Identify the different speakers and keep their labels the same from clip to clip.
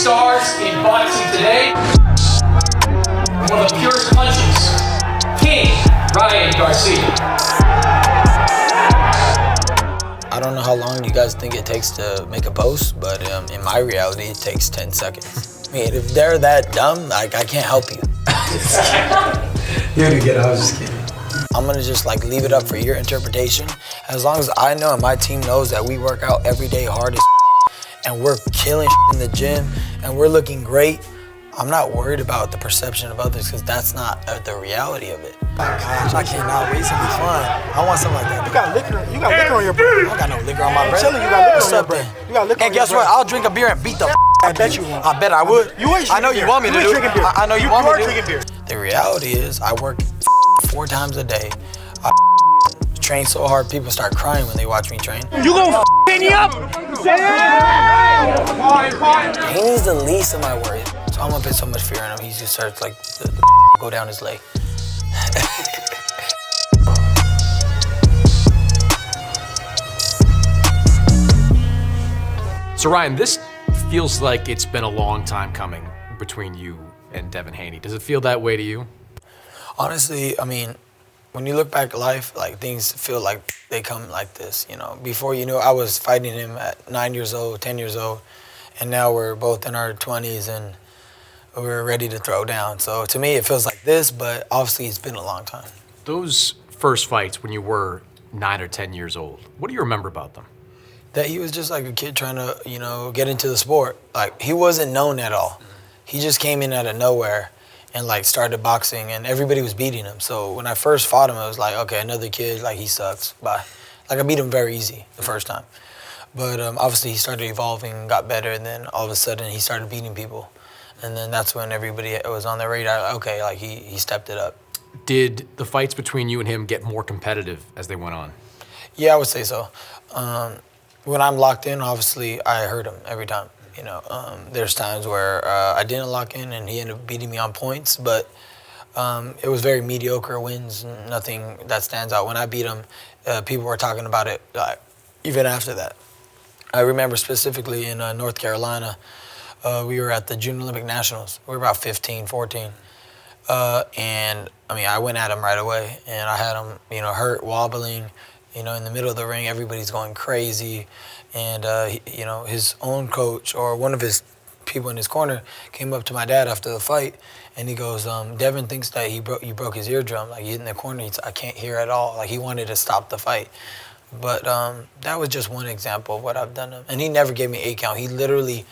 Speaker 1: stars in boxing today. One of the purest punches, King Ryan Garcia.
Speaker 2: I don't know how long you guys think it takes to make a post, but in my reality, it takes 10 seconds. I mean, if they're that dumb, like, I can't help you.
Speaker 3: You're gonna get it, I was just kidding.
Speaker 2: I'm gonna just like leave it up for your interpretation. As long as I know and my team knows that we work out every day hard as and we're killing in the gym and we're looking great, I'm not worried about the perception of others because that's not the reality of it. My gosh, I cannot wait to be fun. I want something like that.
Speaker 4: You got liquor on your breath.
Speaker 2: I don't got no liquor on my breath.
Speaker 4: I'm telling you, you got liquor
Speaker 2: What's
Speaker 4: on your
Speaker 2: up
Speaker 4: breath.
Speaker 2: then?
Speaker 4: You got liquor on
Speaker 2: And
Speaker 4: your
Speaker 2: guess what?
Speaker 4: breath.
Speaker 2: I'll drink a beer and beat the
Speaker 4: I bet you won't.
Speaker 2: I bet I would.
Speaker 4: You ain't
Speaker 2: I know you want me to do it. I know you want me to do it. The reality is I work 4 times a day. I train so hard people start crying when they watch me train.
Speaker 4: You gonna Haney up?
Speaker 2: Haney's the least of my worries. So I'm gonna put so much fear in him. He just starts like the go down his leg.
Speaker 5: So Ryan, this feels like it's been a long time coming between you and Devin Haney. Does it feel that way to you?
Speaker 2: Honestly, I mean, when you look back at life, like things feel like they come like this, you know. Before you knew, I was fighting him at 9 years old, 10 years old, and now we're both in our 20s and we're ready to throw down. So to me, it feels like this, but obviously it's been a long time.
Speaker 5: Those first fights when you were 9 or 10 years old, what do you remember about them?
Speaker 2: That he was just like a kid trying to, you know, get into the sport. Like, he wasn't known at all. He just came in out of nowhere and like started boxing and everybody was beating him. So when I first fought him, I was like, okay, another kid, like he sucks, bye. Like I beat him very easy the first time. But obviously he started evolving, got better, and then all of a sudden he started beating people. And then that's when everybody was on their radar, okay, like he stepped it up.
Speaker 5: Did the fights between you and him get more competitive as they went on?
Speaker 2: Yeah, I would say so. When I'm locked in, obviously I hurt him every time. You know, there's times where I didn't lock in and he ended up beating me on points, but it was very mediocre wins, nothing that stands out. When I beat him, people were talking about it even after that. I remember specifically in North Carolina, we were at the Junior Olympic Nationals. We were about 15, 14. And I mean, I went at him right away and I had him, you know, hurt, wobbling, you know, in the middle of the ring, everybody's going crazy. And, you know, his own coach or one of his people in his corner came up to my dad after the fight and he goes, Devin thinks that you broke his eardrum. Like, he's in the corner, I can't hear at all. Like, he wanted to stop the fight. But that was just one example of what I've done to him. And he never gave me 8 count. He literally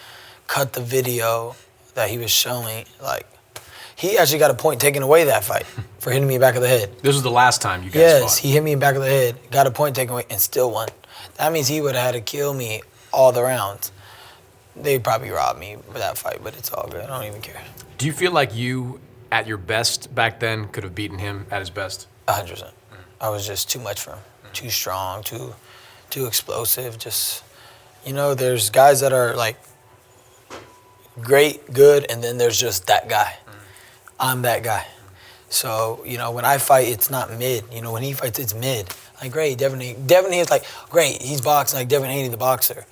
Speaker 2: cut the video that he was showing. Like, he actually got a point taken away that fight for hitting me in the back of the head.
Speaker 5: This was the last time you guys fought?
Speaker 2: Yes, he hit me in the back of the head, got a point taken away, and still won. That means he would have had to kill me all the rounds. They probably robbed me for that fight, but it's all good. I don't even care.
Speaker 5: Do you feel like you, at your best back then, could have beaten him at his best?
Speaker 2: 100%. I was just too much for him. Too strong, too explosive. Just, you know, there's guys that are like great, good, and then there's just that guy. I'm that guy. So, you know, when I fight, it's not mid. You know, when he fights, it's mid. Like, great, Devin Haney. Devin Haney is like, great, he's boxing like Devin Haney, the boxer.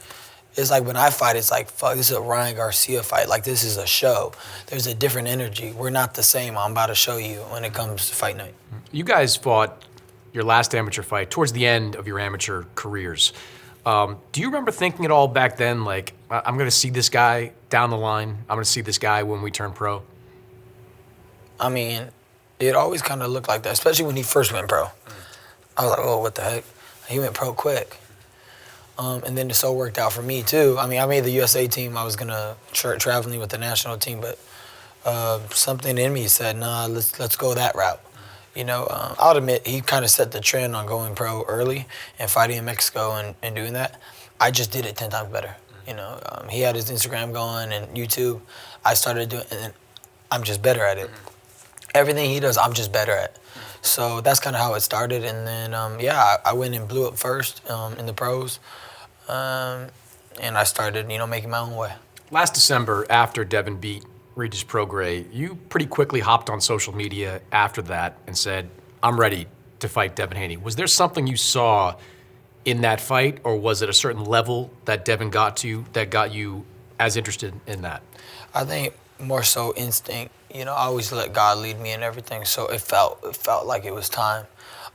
Speaker 2: It's like when I fight, it's like, fuck, this is a Ryan Garcia fight. Like, this is a show. There's a different energy. We're not the same. I'm about to show you when it comes to fight night.
Speaker 5: You guys fought your last amateur fight towards the end of your amateur careers. Do you remember thinking at all back then, like, I'm going to see this guy down the line? I'm going to see this guy when we turn pro?
Speaker 2: I mean, it always kind of looked like that, especially when he first went pro. I was like, oh, what the heck? He went pro quick. And then it so worked out for me, too. I mean, I made the USA team. I was going to traveling with the national team, but something in me said, nah, let's go that route. You know, I'll admit he kind of set the trend on going pro early and fighting in Mexico and doing that. I just did it 10 times better. You know, he had his Instagram going and YouTube. I started doing it, and I'm just better at it. Everything he does, I'm just better at. So that's kind of how it started. And then, yeah, I went and blew up first in the pros. And I started, you know, making my own way.
Speaker 5: Last December, after Devin beat Regis Prograis, you pretty quickly hopped on social media after that and said, I'm ready to fight Devin Haney. Was there something you saw in that fight, or was it a certain level that Devin got to that got you as interested in that?
Speaker 2: I think more so instinct. You know, I always let God lead me in everything, so it felt like it was time.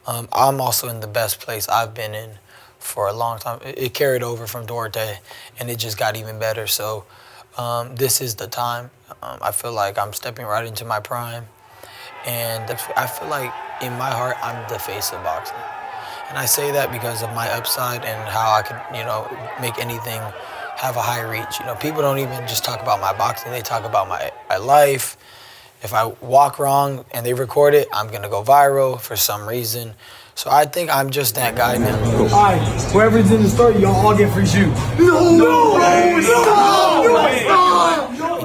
Speaker 2: I'm also in the best place I've been in for a long time. It carried over from Duarte, and it just got even better. So this is the time. I feel like I'm stepping right into my prime, and I feel like in my heart I'm the face of boxing. And I say that because of my upside and how I could, you know, make anything have a high reach. You know, people don't even just talk about my boxing, they talk about my life. If I walk wrong and they record it, I'm gonna go viral for some reason. So I think I'm just that guy now.
Speaker 4: All right, whoever's in the store, y'all all get free shoes. No way!
Speaker 2: You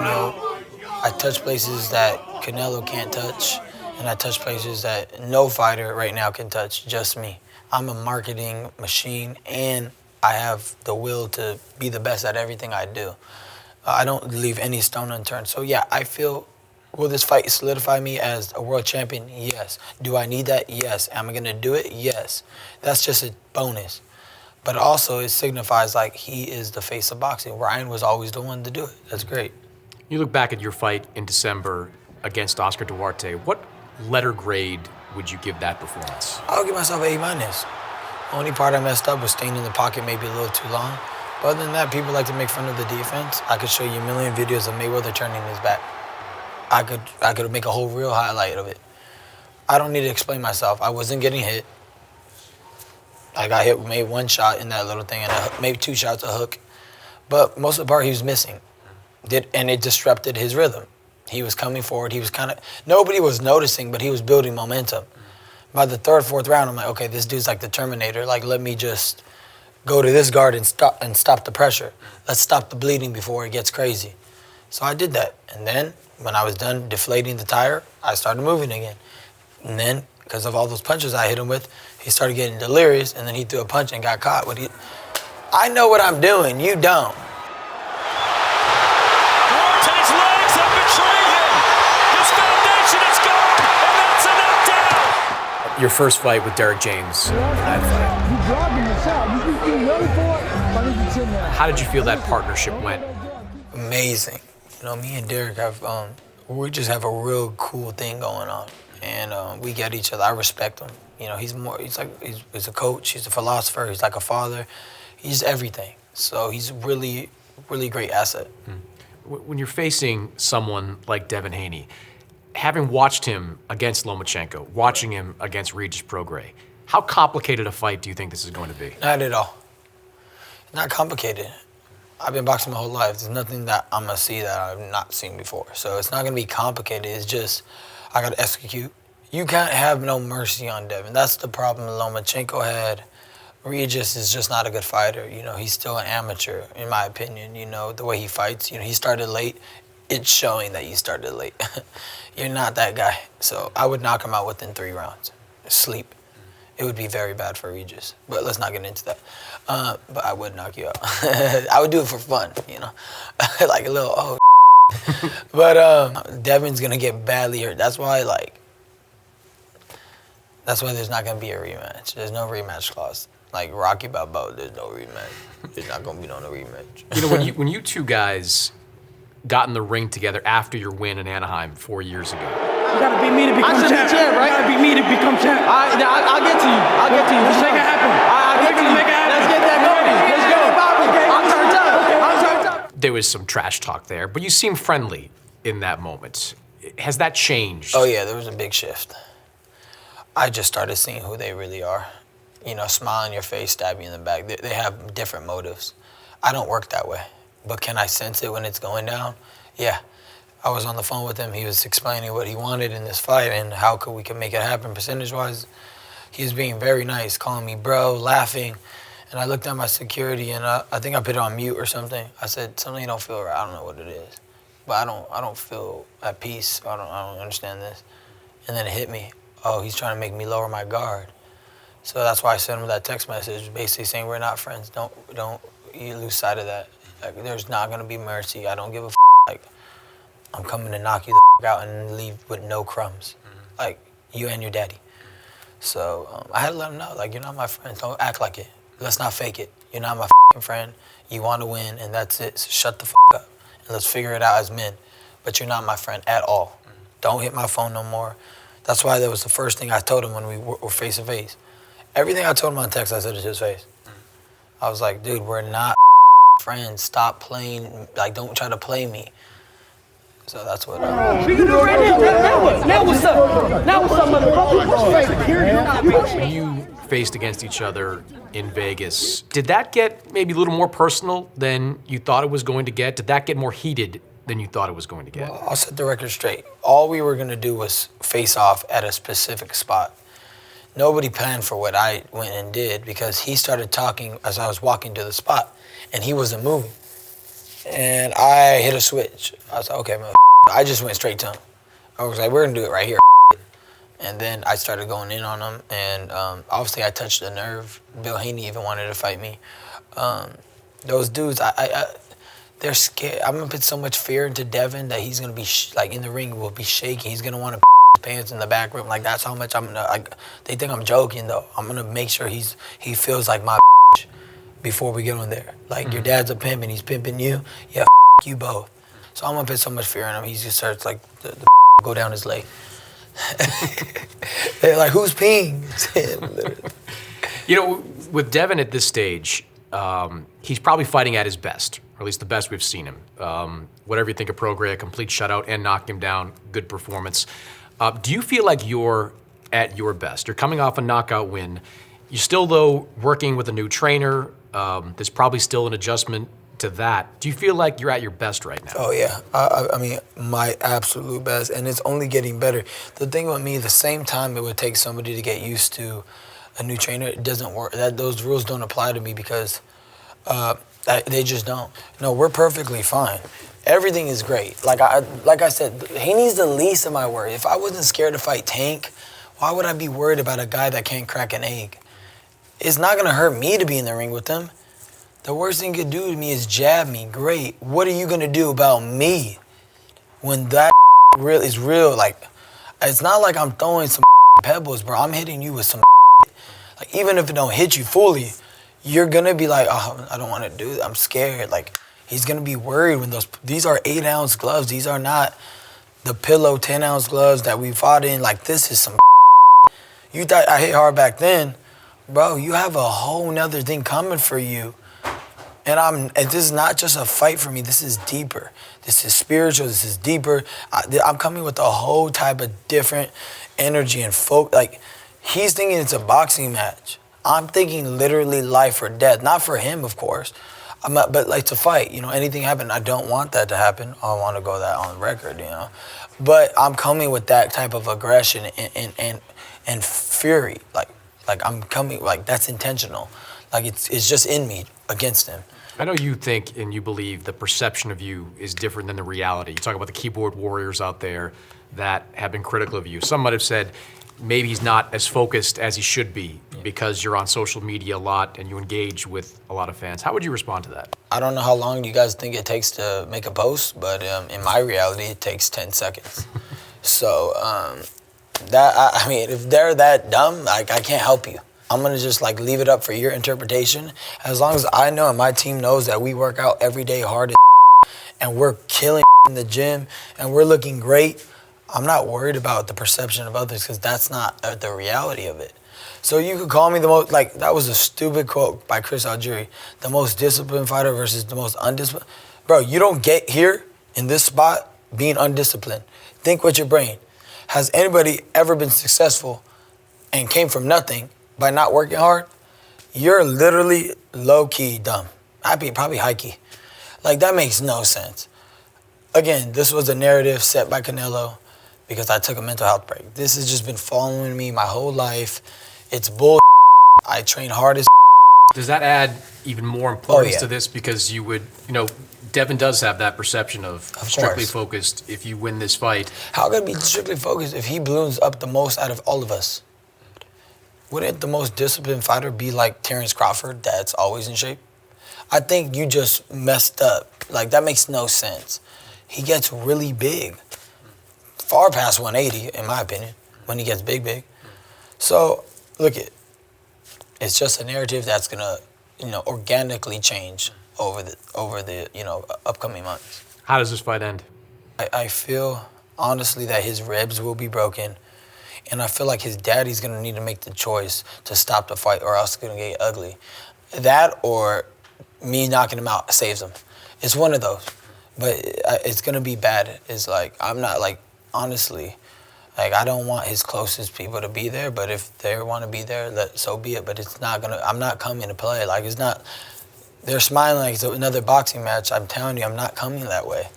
Speaker 2: know, I touch places that Canelo can't touch, and I touch places that no fighter right now can touch, just me. I'm a marketing machine, and I have the will to be the best at everything I do. I don't leave any stone unturned. So yeah, I feel, will this fight solidify me as a world champion? Yes. Do I need that? Yes. Am I gonna do it? Yes. That's just a bonus. But also it signifies like he is the face of boxing. Ryan was always the one to do it. That's great.
Speaker 5: You look back at your fight in December against Oscar Duarte. What letter grade would you give that performance?
Speaker 2: I'll give myself an A-. Only part I messed up was staying in the pocket maybe a little too long. But other than that, people like to make fun of the defense. I could show you a million videos of Mayweather turning his back. I could make a whole real highlight of it. I don't need to explain myself. I wasn't getting hit. I got hit, made one shot in that little thing, and maybe 2 shots, a hook. But most of the part he was missing. And it disrupted his rhythm. He was coming forward. He was kind of, nobody was noticing, but he was building momentum. By the 3rd, 4th round, I'm like, okay, this dude's like the Terminator. Like, let me just go to this guard and stop the pressure. Let's stop the bleeding before it gets crazy. So I did that. And then when I was done deflating the tire, I started moving again. And then, because of all those punches I hit him with, he started getting delirious, and then he threw a punch and got caught. I know what I'm doing. You don't.
Speaker 3: Duarte's legs have betrayed him. His foundation is gone, and that's a knockdown.
Speaker 5: Your first fight with Derek James, that fight. How did you feel that partnership went?
Speaker 2: Amazing. You know, me and Derek have, we just have a real cool thing going on. And we get each other. I respect him. You know, he's a coach, he's a philosopher, he's like a father. He's everything. So he's really, really great asset.
Speaker 5: When you're facing someone like Devin Haney, having watched him against Lomachenko, watching him against Regis Prograis, how complicated a fight do you think this is going to be?
Speaker 2: Not at all. Not complicated. I've been boxing my whole life. There's nothing that I'm gonna see that I've not seen before. So it's not gonna be complicated. It's just, I gotta execute. You can't have no mercy on Devin. That's the problem Lomachenko had. Regis is just not a good fighter. You know, he's still an amateur, in my opinion. You know, the way he fights, you know, he started late. It's showing that you started late. You're not that guy. So I would knock him out within 3 rounds. Sleep. It would be very bad for Regis. But let's not get into that. But I would knock you out. I would do it for fun, you know. Like a little, oh, But Devin's gonna get badly hurt. That's why there's not gonna be a rematch. There's no rematch clause. Like Rocky Balboa, there's no rematch. There's not gonna be no rematch.
Speaker 5: You know, when you two guys got in the ring together after your win in Anaheim 4 years ago.
Speaker 4: You gotta beat me to become champ. Right? You gotta beat me to become champ.
Speaker 6: I'll get to you. I'll get to you.
Speaker 4: Let's make it happen.
Speaker 6: I'll get to you. Let's get that going. Let's go. I'm turned up. I'm turned up.
Speaker 5: There was some trash talk there, but you seemed friendly in that moment. Has that changed?
Speaker 2: Oh yeah, there was a big shift. I just started seeing who they really are. You know, smile in your face, stab you in the back. They have different motives. I don't work that way. But can I sense it when it's going down? Yeah. I was on the phone with him. He was explaining what he wanted in this fight and how we could make it happen percentage-wise. He was being very nice, calling me bro, laughing. And I looked at my security, and I think I put it on mute or something. I said, something don't feel right. I don't know what it is. But I don't feel at peace. I don't understand this. And then it hit me. Oh, he's trying to make me lower my guard. So that's why I sent him that text message, basically saying we're not friends. Don't you lose sight of that. Like, there's not gonna be mercy. I don't give a like, I'm coming to knock you the out and leave with no crumbs. Like, you and your daddy. So I had to let him know, like, you're not my friend. Don't act like it. Let's not fake it. You're not my friend. You want to win, and that's it. So shut the up. and let's figure it out as men. But you're not my friend at all. Don't hit my phone no more. That's why that was the first thing I told him when we were face to face. Everything I told him on text, I said it to his face. I was like, dude, we're not friends. Stop playing. Like, don't try to play me. So that's what.
Speaker 6: We can do it right now. Now what's up? Now what's up, motherfucker?
Speaker 5: When you faced against each other in Vegas, did that get maybe a little more personal than you thought it was going to get? Did that get more heated than you thought it was going to get?
Speaker 2: Well, I'll set the record straight. All we were going to do was face off at a specific spot. Nobody planned for what I went and did because he started talking as I was walking to the spot, and he wasn't moving. And I hit a switch. I was like, okay, man. I just went straight to him. I was like, we're going to do it right here. And then I started going in on him, and obviously I touched the nerve. Bill Haney even wanted to fight me. Those dudes, they're scared. I'm going to put so much fear into Devin that he's going to be, like, in the ring, will be shaking. He's going to want to his pants in the back room. Like, that's how much I'm going to, they think I'm joking, though. I'm going to make sure he feels like my before we get on there. Like, your dad's a pimp and he's pimping you. Yeah, you both. So I'm going to put so much fear in him. He just starts, like, the go down his leg. They're like, who's peeing?
Speaker 5: You know, with Devin at this stage, he's probably fighting at his best, or at least the best we've seen him. Whatever you think of Prograis, a complete shutout and knocked him down, good performance. Do you feel like you're at your best? You're coming off a knockout win. You're still, though, working with a new trainer. There's probably still an adjustment to that. Do you feel like you're at your best right now?
Speaker 2: Oh, yeah. I mean, my absolute best, and it's only getting better. The thing with me, the same time it would take somebody to get used to a new trainer, it doesn't work. Those rules don't apply to me because they just don't. No, we're perfectly fine. Everything is great. Like I said, Haney's the least of my worry. If I wasn't scared to fight Tank, why would I be worried about a guy that can't crack an egg? It's not going to hurt me to be in the ring with him. The worst thing you could do to me is jab me. Great. What are you going to do about me when that is real? Like, it's not like I'm throwing some pebbles, bro. I'm hitting you with some like, even if it don't hit you fully, you're going to be like, oh, I don't want to do that. I'm scared. Like, he's going to be worried when these are 8-ounce gloves. These are not the pillow 10-ounce gloves that we fought in. Like, this is some You thought I hit hard back then. Bro, you have a whole nother thing coming for you. And this is not just a fight for me. This is deeper. This is spiritual. This is deeper. I'm coming with a whole type of different energy and folk. Like, he's thinking it's a boxing match. I'm thinking literally life or death. Not for him, of course. But like to fight, you know, anything happen. I don't want that to happen. I want to go that on record, you know. But I'm coming with that type of aggression and fury. Like I'm coming, like that's intentional. Like it's just in me against him.
Speaker 5: I know you think and you believe the perception of you is different than the reality. You talk about the keyboard warriors out there that have been critical of you. Some might have said maybe he's not as focused as he should be because you're on social media a lot and you engage with a lot of fans. How would you respond to that?
Speaker 2: I don't know how long you guys think it takes to make a post, but in my reality, it takes 10 seconds. So I mean, if they're that dumb, like I can't help you. I'm gonna just like leave it up for your interpretation. As long as I know and my team knows that we work out every day hard and we're killing in the gym and we're looking great, I'm not worried about the perception of others because that's not the reality of it. So you could call me the most, like that was a stupid quote by Chris Algieri, the most disciplined fighter versus the most undisciplined. Bro, you don't get here in this spot being undisciplined. Think with your brain. Has anybody ever been successful and came from nothing by not working hard? You're literally low-key dumb. Probably high-key. Like, that makes no sense. Again, this was a narrative set by Canelo because I took a mental health break. This has just been following me my whole life. It's bull. I train hard as.
Speaker 5: Does that add even more importance to this because you would, you know, Devin does have that perception of strictly focused if you win this fight.
Speaker 2: How could I be strictly focused if he balloons up the most out of all of us? Wouldn't the most disciplined fighter be like Terrence Crawford that's always in shape? I think you just messed up. Like, that makes no sense. He gets really big. Far past 180, in my opinion, when he gets big. So, look it's just a narrative that's gonna, you know, organically change over the you know, upcoming months.
Speaker 5: How does this fight end?
Speaker 2: I feel, honestly, that his ribs will be broken. And I feel like his daddy's going to need to make the choice to stop the fight or else it's going to get ugly. That or me knocking him out saves him. It's one of those. But it's going to be bad. It's like, I'm not, like, honestly, like, I don't want his closest people to be there, but if they want to be there, so be it. But it's not going to, I'm not coming to play. Like, it's not, they're smiling like it's another boxing match. I'm telling you, I'm not coming that way.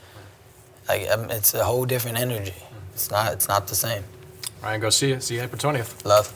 Speaker 2: Like, it's a whole different energy. It's not the same.
Speaker 5: Ryan Garcia, see you April 20th.
Speaker 2: Love.